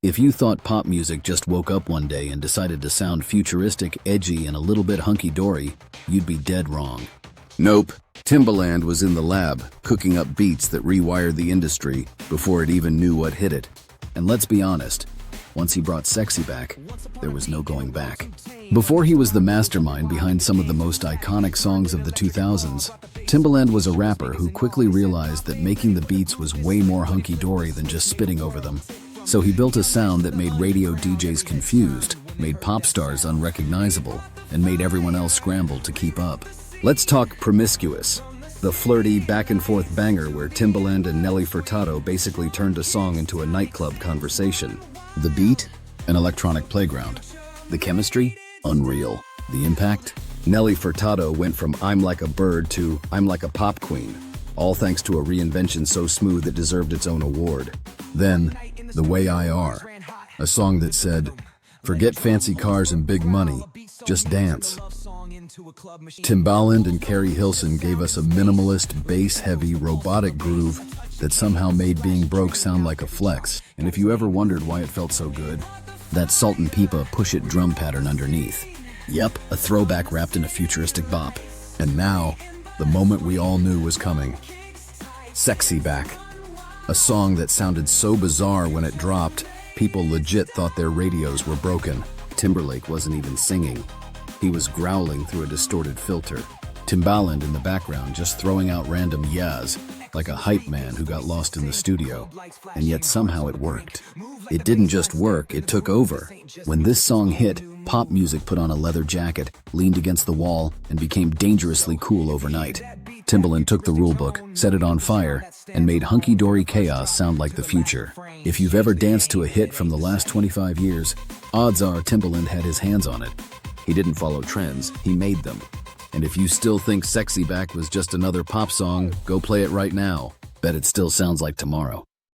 If you thought pop music just woke up one day and decided to sound futuristic, edgy, and a little bit hunky-dory, you'd be dead wrong. Nope. Timbaland was in the lab, cooking up beats that rewired the industry before it even knew what hit it. And let's be honest, once he brought Sexy back, there was no going back. Before he was the mastermind behind some of the most iconic songs of the 2000s, Timbaland was a rapper who quickly realized that making the beats was way more hunky-dory than just spitting over them. So he built a sound that made radio DJs confused, made pop stars unrecognizable, and made everyone else scramble to keep up. Let's talk Promiscuous, the flirty back-and-forth banger where Timbaland and Nelly Furtado basically turned a song into a nightclub conversation. The beat? An electronic playground. The chemistry? Unreal. The impact? Nelly Furtado went from "I'm like a bird" to "I'm like a pop queen," all thanks to a reinvention so smooth it deserved its own award. Then, "The Way I Are," a song that said, "Forget fancy cars and big money, just dance." Timbaland and Carrie Hilson gave us a minimalist, bass-heavy, robotic groove that somehow made being broke sound like a flex. And if you ever wondered why it felt so good, that Salt and Pepa push-it drum pattern underneath. Yep, a throwback wrapped in a futuristic bop. And now, the moment we all knew was coming. Sexy Back. A song that sounded so bizarre when it dropped, people legit thought their radios were broken. Timberlake wasn't even singing. He was growling through a distorted filter. Timbaland in the background just throwing out random yeahs, like a hype man who got lost in the studio. And yet somehow it worked. It didn't just work, it took over. When this song hit, pop music put on a leather jacket, leaned against the wall, and became dangerously cool overnight. Timbaland took the rulebook, set it on fire, and made hunky-dory chaos sound like the future. If you've ever danced to a hit from the last 25 years, odds are Timbaland had his hands on it. He didn't follow trends, he made them. And if you still think Sexy Back was just another pop song, go play it right now. Bet it still sounds like tomorrow.